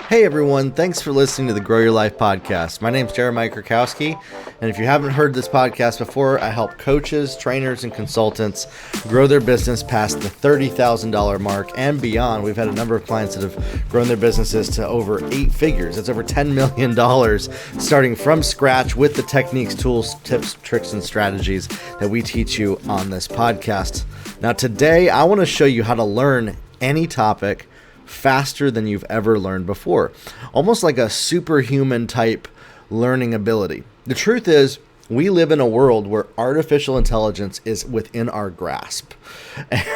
Hey everyone, thanks for listening to the Grow Your Life podcast. My name's Jeremiah Krakowski, and if you haven't heard this podcast before, I help coaches, trainers, and consultants grow their business past the $30,000 mark and beyond. We've had a number of clients that have grown their businesses to over 8 figures. That's over $10 million starting from scratch with the techniques, tools, tips, tricks, and strategies that we teach you on this podcast. Now today, I want to show you how to learn any topic faster than you've ever learned before. Almost like a superhuman type learning ability. The truth is, we live in a world where artificial intelligence is within our grasp.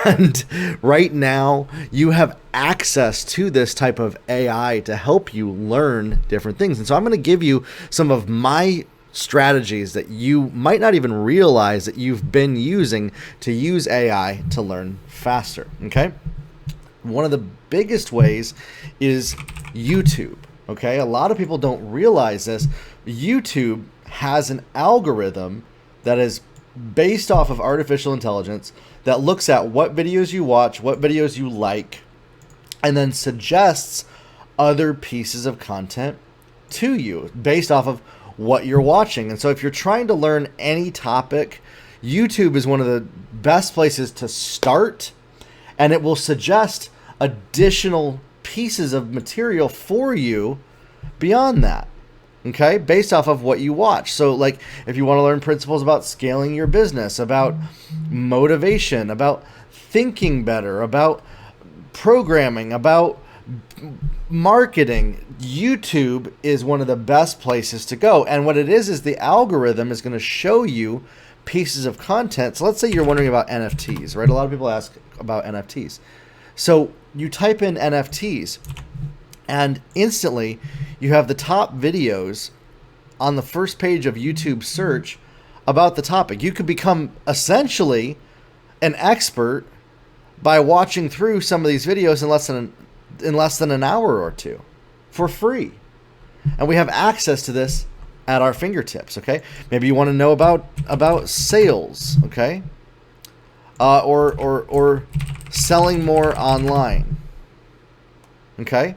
And right now, you have access to this type of AI to help you learn different things. And so I'm going to give you some of my strategies that you might not even realize that you've been using to use AI to learn faster. Okay? One of the biggest ways is YouTube, okay? A lot of people don't realize this. YouTube has an algorithm that is based off of artificial intelligence that looks at what videos you watch, what videos you like, and then suggests other pieces of content to you based off of what you're watching. And so if you're trying to learn any topic, YouTube is one of the best places to start, and it will suggest additional pieces of material for you beyond that, okay, based off of what you watch. So like if you want to learn principles about scaling your business, about motivation, about thinking better, about programming, about marketing, YouTube is one of the best places to go. And what it is the algorithm is going to show you pieces of content. So let's say you're wondering about NFTs, right? A lot of people ask about NFTs. So you type in NFTs and instantly you have the top videos on the first page of YouTube search about the topic. You could become essentially an expert by watching through some of these videos in less than an hour or two for free. And we have access to this at our fingertips, okay? Maybe you want to know about sales, okay? Or selling more online. Okay?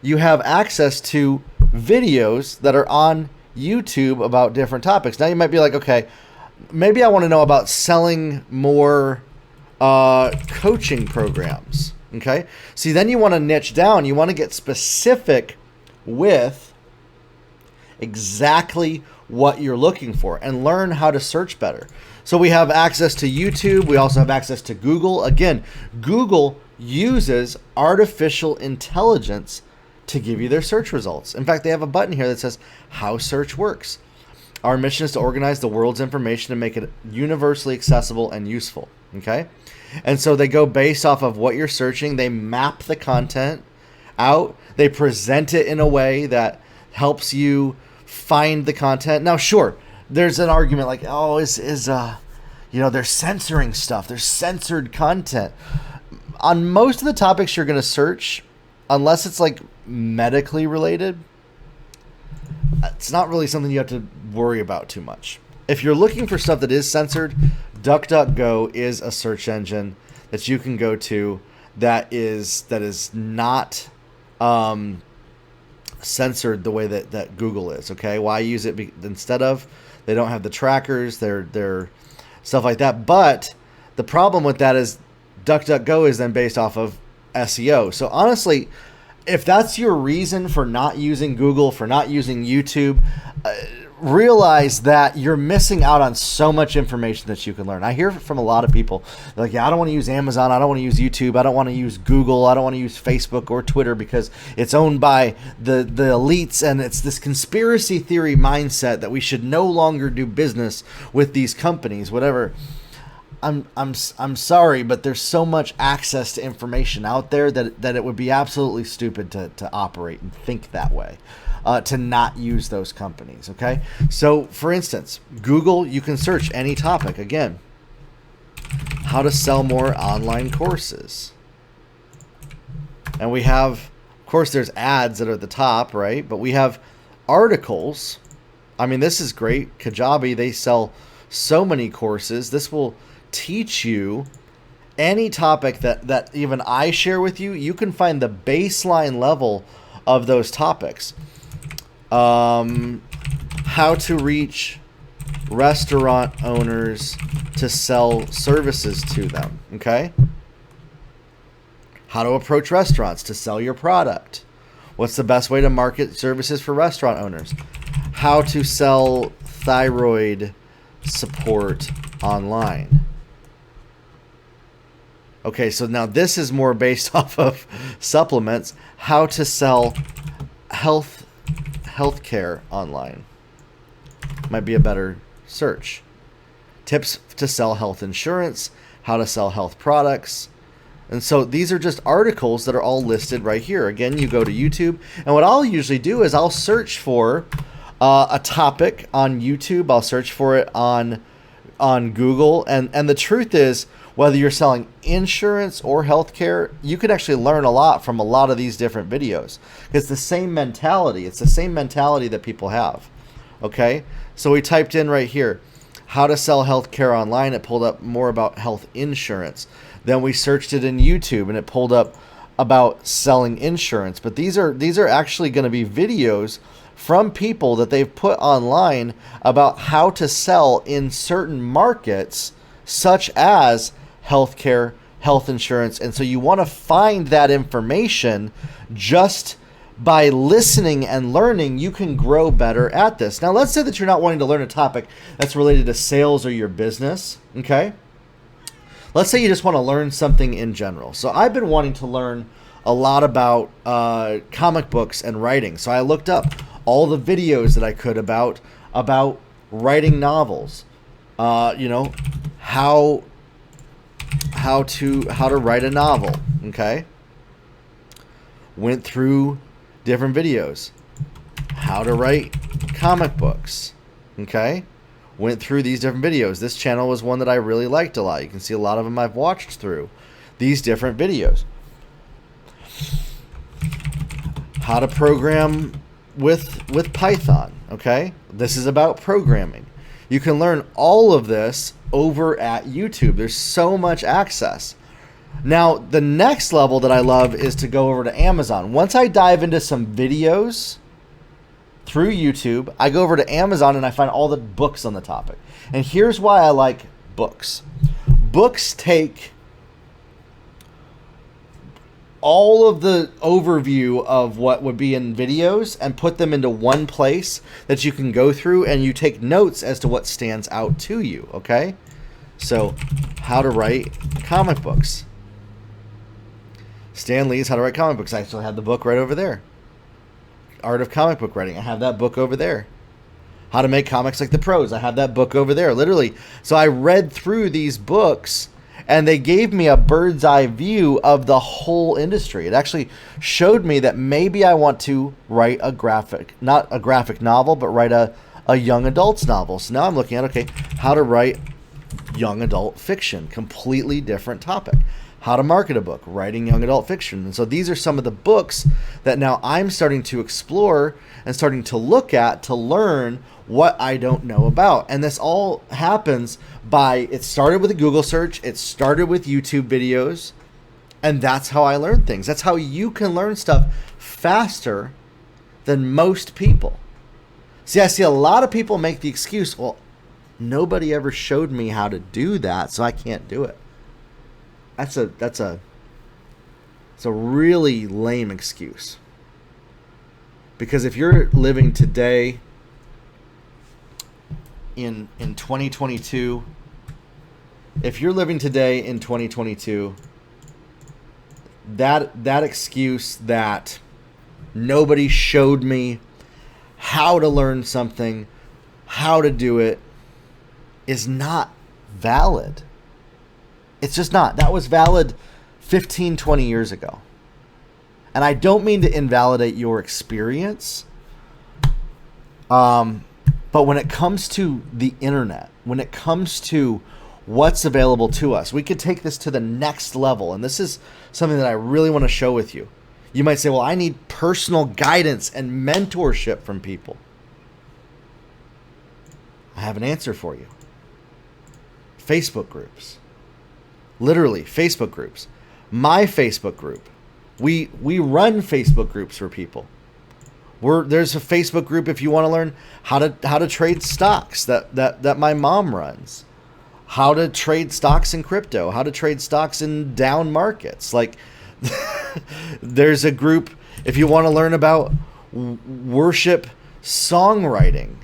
You have access to videos that are on YouTube about different topics. Now you might be like, okay, maybe I want to know about selling more coaching programs. Okay? See, then you want to niche down. You want to get specific with exactly what you're looking for and learn how to search better. So we have access to YouTube. We also have access to Google. Again, Google uses artificial intelligence to give you their search results. In fact, they have a button here that says how search works. Our mission is to organize the world's information and make it universally accessible and useful. Okay? And so they go based off of what you're searching. They map the content out. They present it in a way that helps you find the content. Now, sure, there's an argument like, oh, they're censoring stuff. There's censored content. On most of the topics you're going to search, unless it's like medically related, it's not really something you have to worry about too much. If you're looking for stuff that is censored, DuckDuckGo is a search engine that you can go to that is not censored the way that Google is. Okay, why use it instead of? They don't have the trackers, they're stuff like that. But the problem with that is DuckDuckGo is then based off of SEO. So honestly, if that's your reason for not using Google, for not using YouTube, realize that you're missing out on so much information that you can learn. I hear from a lot of people like, yeah, I don't want to use Amazon. I don't want to use YouTube. I don't want to use Google. I don't want to use Facebook or Twitter because it's owned by the elites, and it's this conspiracy theory mindset that we should no longer do business with these companies, whatever. I'm sorry, but there's so much access to information out there that it would be absolutely stupid to operate and think that way. To not use those companies, okay? So, for instance, Google, you can search any topic. Again, how to sell more online courses. And we have, of course, there's ads that are at the top, right? But we have articles. I mean, this is great. Kajabi, they sell so many courses. This will teach you any topic that even I share with you. You can find the baseline level of those topics. How to reach restaurant owners to sell services to them, okay? How to approach restaurants to sell your product. What's the best way to market services for restaurant owners? How to sell thyroid support online. Okay, so now this is more based off of supplements. How to sell healthcare online. Might be a better search. Tips to sell health insurance, how to sell health products. And so these are just articles that are all listed right here. Again, you go to YouTube, and what I'll usually do is I'll search for a topic on YouTube. I'll search for it on Google. And the truth is, whether you're selling insurance or healthcare, you can actually learn a lot from a lot of these different videos. It's the same mentality. It's the same mentality that people have. Okay? So we typed in right here, how to sell healthcare online. It pulled up more about health insurance. Then we searched it in YouTube, and it pulled up about selling insurance. But these are actually going to be videos from people that they've put online about how to sell in certain markets, such as healthcare, health insurance. And so you want to find that information. Just by listening and learning, you can grow better at this. Now, let's say that you're not wanting to learn a topic that's related to sales or your business, okay? Let's say you just want to learn something in general. So I've been wanting to learn a lot about comic books and writing. So I looked up all the videos that I could about writing novels. How to write a novel, okay? Went through different videos. How to write comic books, okay? Went through these different videos. This channel was one that I really liked a lot. You can see a lot of them I've watched through these different videos. How to program with Python, okay? This is about programming. You can learn all of this over at YouTube. There's so much access. Now, the next level that I love is to go over to Amazon. Once I dive into some videos through YouTube, I go over to Amazon and I find all the books on the topic. And here's why I like books. Books take all of the overview of what would be in videos and put them into one place that you can go through, and you take notes as to what stands out to you, okay? So, how to write comic books. Stan Lee's How to Write Comic Books. I actually have the book right over there. Art of Comic Book Writing. I have that book over there. How to Make Comics Like the Pros. I have that book over there, literally. So I read through these books, and they gave me a bird's eye view of the whole industry. It actually showed me that maybe I want to write not a graphic novel, but write a young adult's novel. So now I'm looking at, okay, how to write young adult fiction. Completely different topic. How to market a book, writing young adult fiction. And so these are some of the books that now I'm starting to explore and starting to look at to learn what I don't know about. And this all happens it started with a Google search, it started with YouTube videos, and that's how I learn things. That's how you can learn stuff faster than most people. See, I see a lot of people make the excuse, well, nobody ever showed me how to do that, so I can't do it. That's a really lame excuse. Because if you're living today in 2022, that excuse that nobody showed me how to learn something, how to do it, is not valid. It's just not. That was valid 15, 20 years ago. And I don't mean to invalidate your experience. But when it comes to the internet, when it comes to what's available to us, we could take this to the next level. And this is something that I really want to show with you. You might say, well, I need personal guidance and mentorship from people. I have an answer for you. Facebook groups. Literally, Facebook groups. My Facebook group We run Facebook groups for people. There's a Facebook group if you want to learn how to trade stocks that my mom runs. How to trade stocks in crypto, how to trade stocks in down markets. Like there's a group if you want to learn about worship songwriting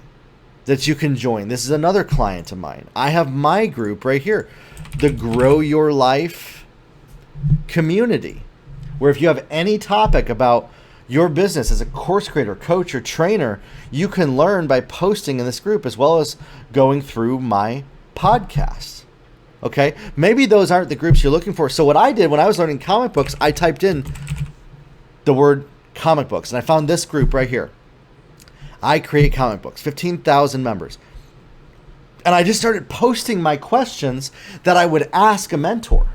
that you can join. This is another client of mine. I have my group right here, the Grow Your Life community, where if you have any topic about your business as a course creator, coach, or trainer, you can learn by posting in this group as well as going through my podcast. Okay? Maybe those aren't the groups you're looking for. So what I did when I was learning comic books, I typed in the word comic books and I found this group right here. I Create Comic Books, 15,000 members. And I just started posting my questions that I would ask a mentor.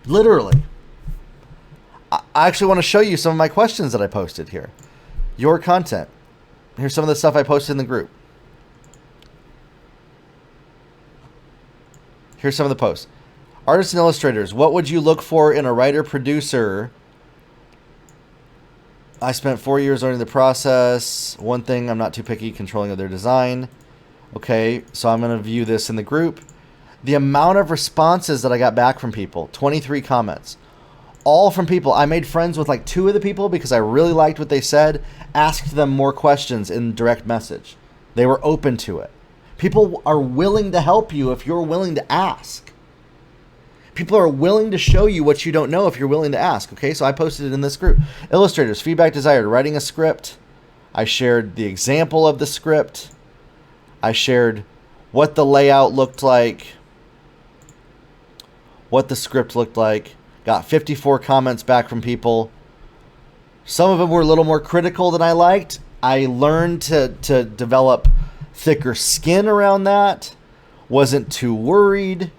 Literally. I actually want to show you some of my questions that I posted here. Your content. Here's some of the stuff I posted in the group. Here's some of the posts. Artists and illustrators, what would you look for in a writer-producer? I spent 4 years learning the process. One thing, I'm not too picky, controlling of their design. Okay, so I'm going to view this in the group. The amount of responses that I got back from people, 23 comments. All from people. I made friends with like 2 of the people because I really liked what they said. Asked them more questions in direct message. They were open to it. People are willing to help you if you're willing to ask. People are willing to show you what you don't know if you're willing to ask. Okay, so I posted it in this group. Illustrators, feedback desired, writing a script. I shared the example of the script. I shared what the layout looked like, what the script looked like. Got 54 comments back from people. Some of them were a little more critical than I liked. I learned to develop thicker skin around that. Wasn't too worried.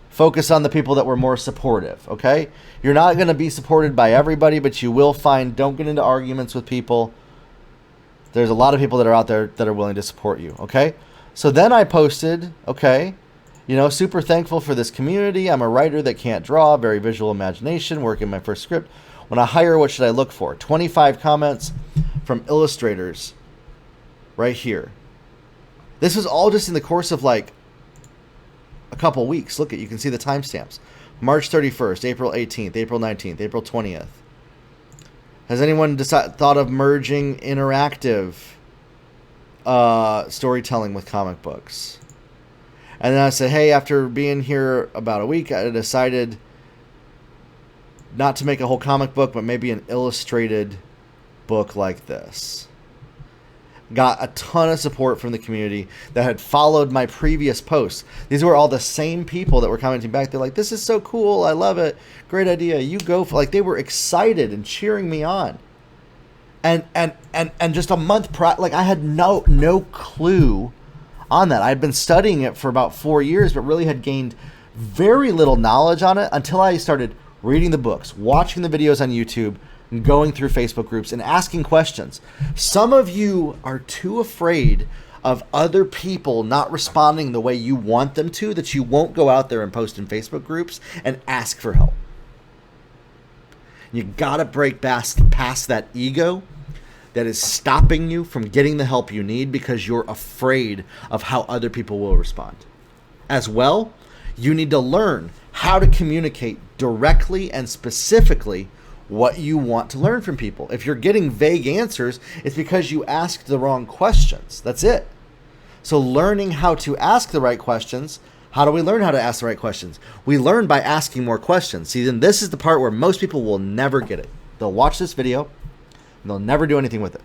Focus on the people that were more supportive, okay? You're not going to be supported by everybody, but you will find, don't get into arguments with people. There's a lot of people that are out there that are willing to support you, okay? So then I posted, okay, super thankful for this community. I'm a writer that can't draw, very visual imagination, working my first script. When I hire, what should I look for? 25 comments from illustrators right here. This was all just in the course of like a couple weeks. Look you can see the timestamps. March 31st, April 18th, April 19th, April 20th. Has anyone thought of merging interactive storytelling with comic books? And then I said, hey, after being here about a week, I decided not to make a whole comic book, but maybe an illustrated book like this. Got a ton of support from the community that had followed my previous posts. These were all the same people that were commenting back. They're like, this is so cool. I love it. Great idea. You go for, like, they were excited and cheering me on. And just a month prior, like I had no clue on that. I'd been studying it for about 4 years, but really had gained very little knowledge on it until I started reading the books, watching the videos on YouTube, and going through Facebook groups and asking questions. Some of you are too afraid of other people not responding the way you want them to that you won't go out there and post in Facebook groups and ask for help. You gotta break past that ego that is stopping you from getting the help you need because you're afraid of how other people will respond. As well, you need to learn how to communicate directly and specifically what you want to learn from people. If you're getting vague answers, it's because you asked the wrong questions. That's it. So learning how to ask the right questions. How do we learn how to ask the right questions? We learn by asking more questions. See, then this is the part where most people will never get it. They'll watch this video and they'll never do anything with it.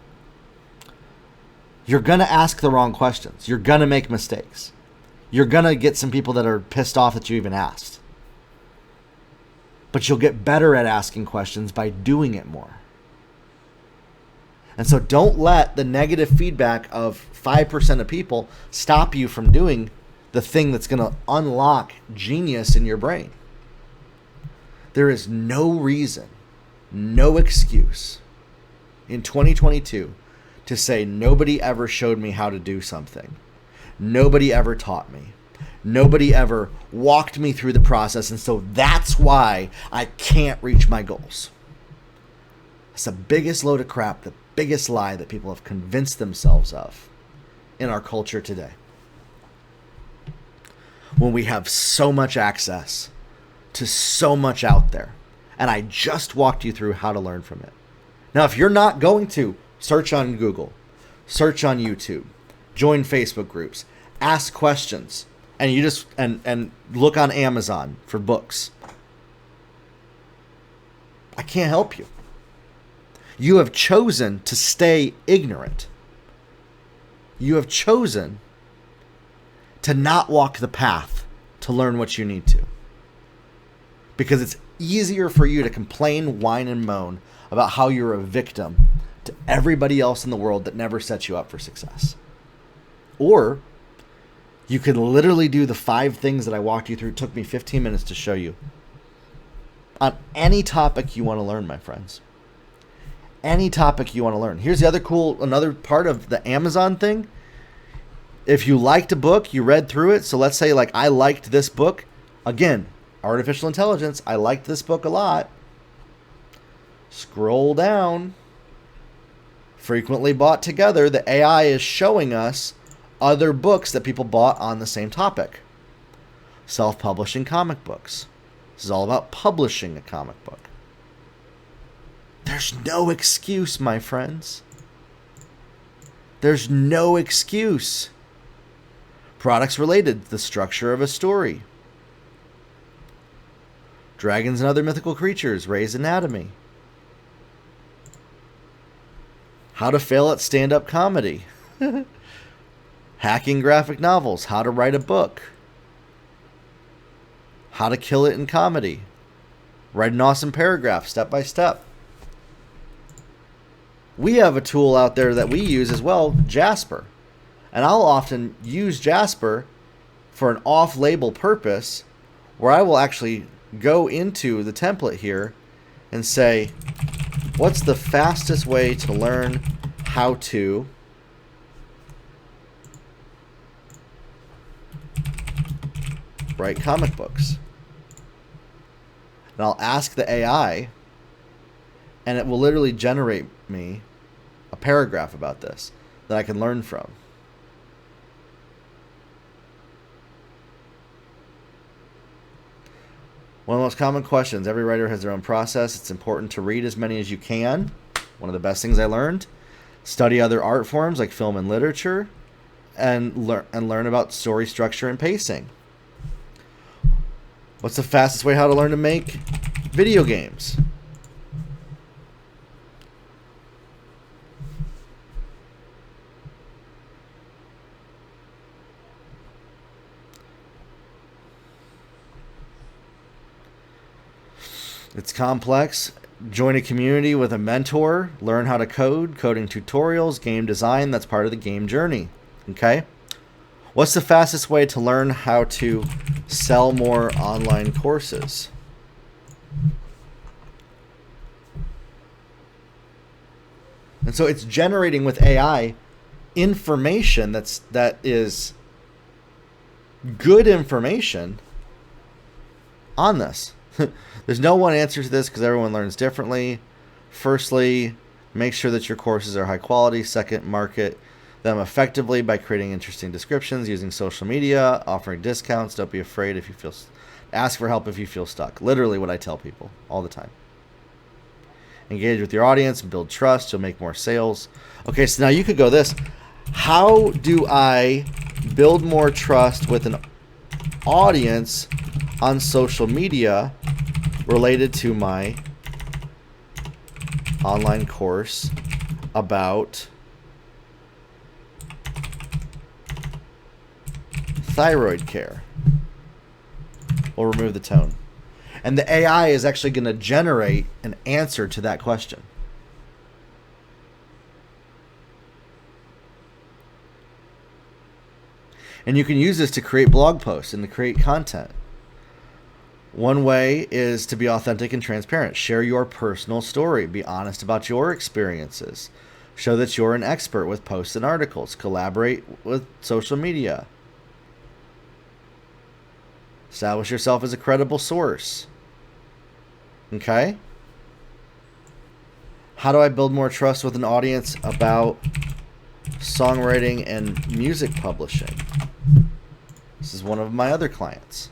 You're going to ask the wrong questions. You're going to make mistakes. You're going to get some people that are pissed off that you even asked. But you'll get better at asking questions by doing it more. And so don't let the negative feedback of 5% of people stop you from doing the thing that's going to unlock genius in your brain. There is no reason, no excuse in 2022 to say nobody ever showed me how to do something. Nobody ever taught me. Nobody ever walked me through the process, and so that's why I can't reach my goals. It's the biggest load of crap, the biggest lie that people have convinced themselves of in our culture today. When we have so much access to so much out there, and I just walked you through how to learn from it. Now, if you're not going to search on Google, search on YouTube, join Facebook groups, ask questions, and you just and look on Amazon for books, I can't help you. You have chosen to stay ignorant. You have chosen to not walk the path to learn what you need to. Because it's easier for you to complain, whine, and moan about how you're a victim to everybody else in the world that never sets you up for success. Or you could literally do the 5 things that I walked you through. It took me 15 minutes to show you. On any topic you want to learn, my friends. Any topic you want to learn. Here's the another part of the Amazon thing. If you liked a book, you read through it. So let's say like I liked this book. Again, artificial intelligence. I liked this book a lot. Scroll down. Frequently bought together. The AI is showing us other books that people bought on the same topic. Self-publishing comic books. This is all about publishing a comic book. There's no excuse, my friends. There's no excuse. Products related to the structure of a story. Dragons and other mythical creatures, Ray's Anatomy. How to fail at stand-up comedy. Hacking graphic novels. How to write a book. How to kill it in comedy. Write an awesome paragraph, step by step. We have a tool out there that we use as well, Jasper. And I'll often use Jasper for an off-label purpose where I will actually go into the template here and say, what's the fastest way to learn how to write comic books? And I'll ask the AI, and it will literally generate me a paragraph about this that I can learn from. One of the most common questions. Every writer has their own process. It's important to read as many as you can. One of the best things I learned. Study other art forms like film and literature, and learn about story structure and pacing. What's the fastest way how to learn to make video games? It's complex. Join a community with a mentor. Learn how to code, coding tutorials, game design. That's part of the game journey. Okay? What's the fastest way to learn how to sell more online courses? And so it's generating with AI information that is good information on this. There's no one answer to this because everyone learns differently. Firstly, make sure that your courses are high quality. Second, market them effectively by creating interesting descriptions, using social media, offering discounts. Don't be afraid if you feel... Ask for help if you feel stuck. Literally what I tell people all the time. Engage with your audience and build trust. You'll make more sales. Okay, so now you could go this. How do I build more trust with an audience on social media related to my online course about thyroid care? We'll remove the tone. And the AI is actually going to generate an answer to that question. And you can use this to create blog posts and to create content. One way is to be authentic and transparent. Share your personal story. Be honest about your experiences. Show that you're an expert with posts and articles. Collaborate with social media. Establish yourself as a credible source. Okay? How do I build more trust with an audience about songwriting and music publishing? This is one of my other clients.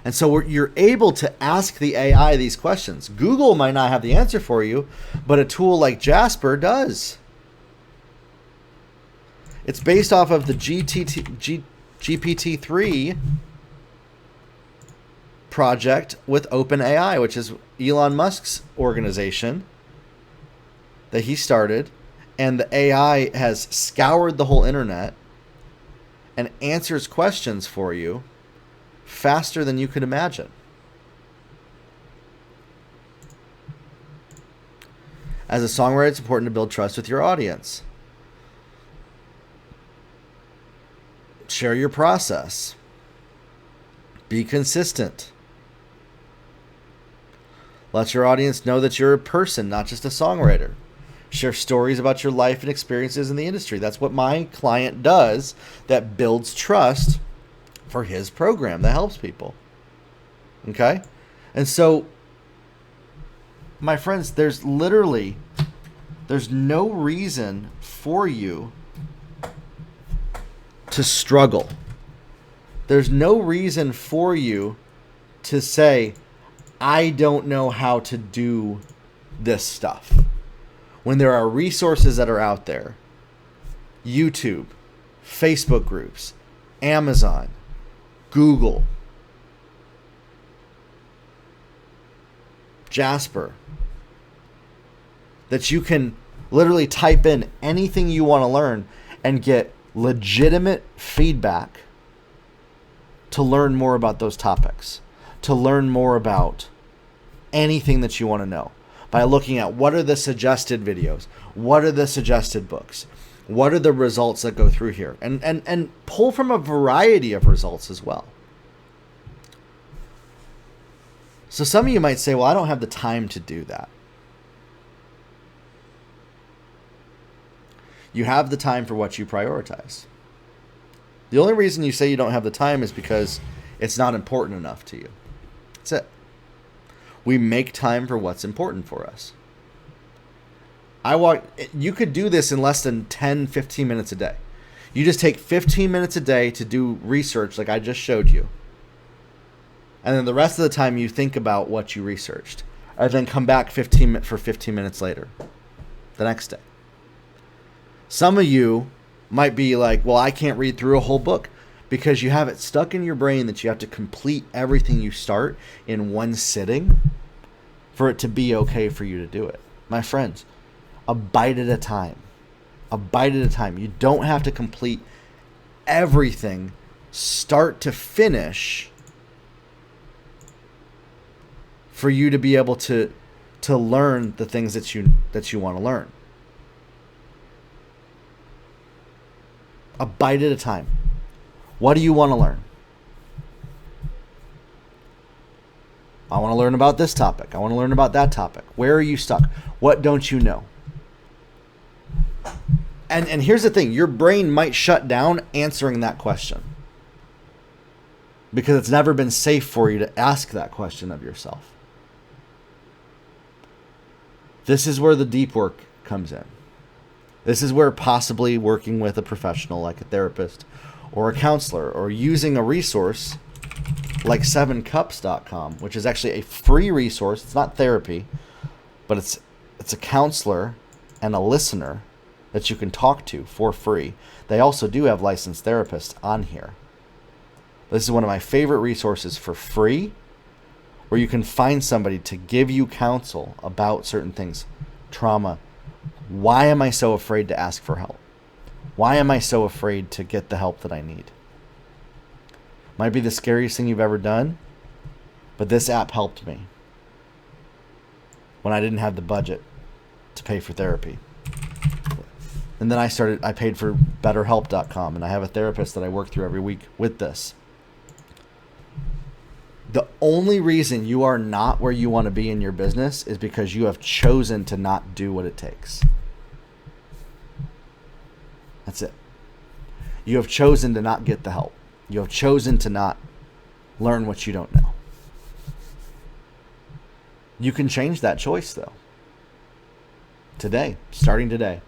And so you're able to ask the AI these questions. Google might not have the answer for you, but a tool like Jasper does. It's based off of the GPT-3 project with OpenAI, which is Elon Musk's organization that he started. And the AI has scoured the whole internet and answers questions for you faster than you could imagine. As a songwriter, it's important to build trust with your audience. Share your process. Be consistent. Let your audience know that you're a person, not just a songwriter. Share stories about your life and experiences in the industry. That's what my client does that builds trust for his program that helps people. Okay? And so, my friends, there's no reason for you to struggle. There's no reason for you to say, I don't know how to do this stuff. When there are resources that are out there, YouTube, Facebook groups, Amazon, Google, Jasper, that you can literally type in anything you want to learn and get legitimate feedback to learn more about those topics, to learn more about anything that you want to know by looking at what are the suggested videos, what are the suggested books, what are the results that go through here, and pull from a variety of results as well. So some of you might say, well, I don't have the time to do that. You have the time for what you prioritize. The only reason you say you don't have the time is because it's not important enough to you. That's it. We make time for what's important for us. You could do this in less than 10, 15 minutes a day. You just take 15 minutes a day to do research like I just showed you. And then the rest of the time you think about what you researched. And then come back 15 minutes later, the next day. Some of you might be like, well, I can't read through a whole book because you have it stuck in your brain that you have to complete everything you start in one sitting for it to be okay for you to do it. My friends, a bite at a time. A bite at a time. You don't have to complete everything start to finish for you to be able to learn the things that you want to learn. A bite at a time. What do you want to learn? I want to learn about this topic. I want to learn about that topic. Where are you stuck? What don't you know? And here's the thing. Your brain might shut down answering that question because it's never been safe for you to ask that question of yourself. This is where the deep work comes in. This is where possibly working with a professional like a therapist or a counselor or using a resource like 7cups.com, which is actually a free resource. It's not therapy, but it's a counselor and a listener that you can talk to for free. They also do have licensed therapists on here. This is one of my favorite resources for free, where you can find somebody to give you counsel about certain things. Trauma. Why am I so afraid to ask for help? Why am I so afraid to get the help that I need? Might be the scariest thing you've ever done, but this app helped me when I didn't have the budget to pay for therapy. And then I paid for BetterHelp.com, and I have a therapist that I work through every week with this. The only reason you are not where you want to be in your business is because you have chosen to not do what it takes. That's it. You have chosen to not get the help. You have chosen to not learn what you don't know. You can change that choice, though. Today, starting today.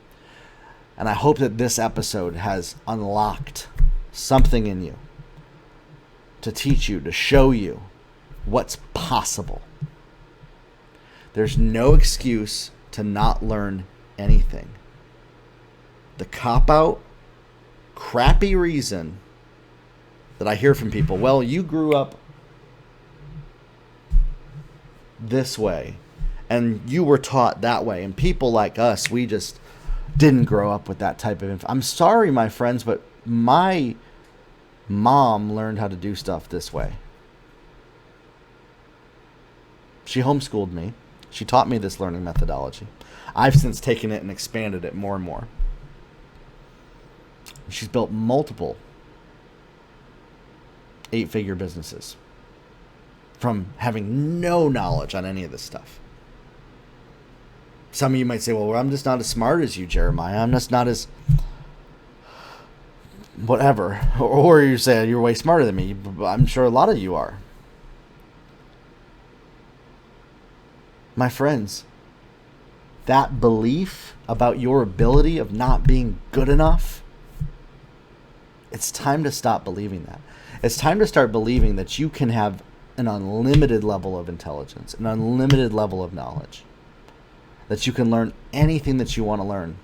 And I hope that this episode has unlocked something in you to teach you, to show you what's possible. There's no excuse to not learn anything. The cop-out, crappy reason that I hear from people, well, you grew up this way and you were taught that way, and people like us, we just didn't grow up with that type of info. I'm sorry, my friends, but my mom learned how to do stuff this way. She homeschooled me. She taught me this learning methodology. I've since taken it and expanded it more and more. She's built multiple 8-figure businesses from having no knowledge on any of this stuff. Some of you might say, well, I'm just not as smart as you, Jeremiah. I'm just not as whatever. Or you say, you're way smarter than me. I'm sure a lot of you are. My friends, that belief about your ability of not being good enough, it's time to stop believing that. It's time to start believing that you can have an unlimited level of intelligence, an unlimited level of knowledge, that you can learn anything that you want to learn,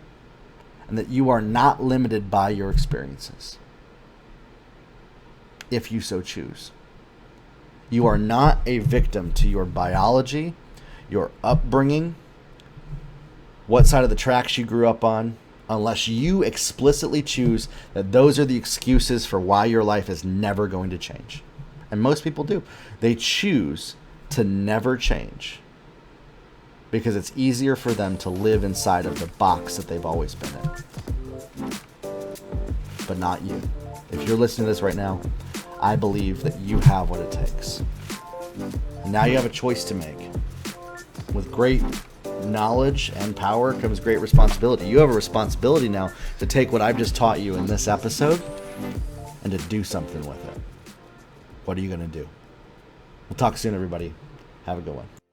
and that you are not limited by your experiences, if you so choose. You are not a victim to your biology, your upbringing, what side of the tracks you grew up on, unless you explicitly choose that those are the excuses for why your life is never going to change. And most people do. They choose to never change because it's easier for them to live inside of the box that they've always been in. But not you. If you're listening to this right now, I believe that you have what it takes. And now you have a choice to make. With great knowledge and power comes great responsibility. You have a responsibility now to take what I've just taught you in this episode and to do something with it. What are you going to do? We'll talk soon, everybody. Have a good one.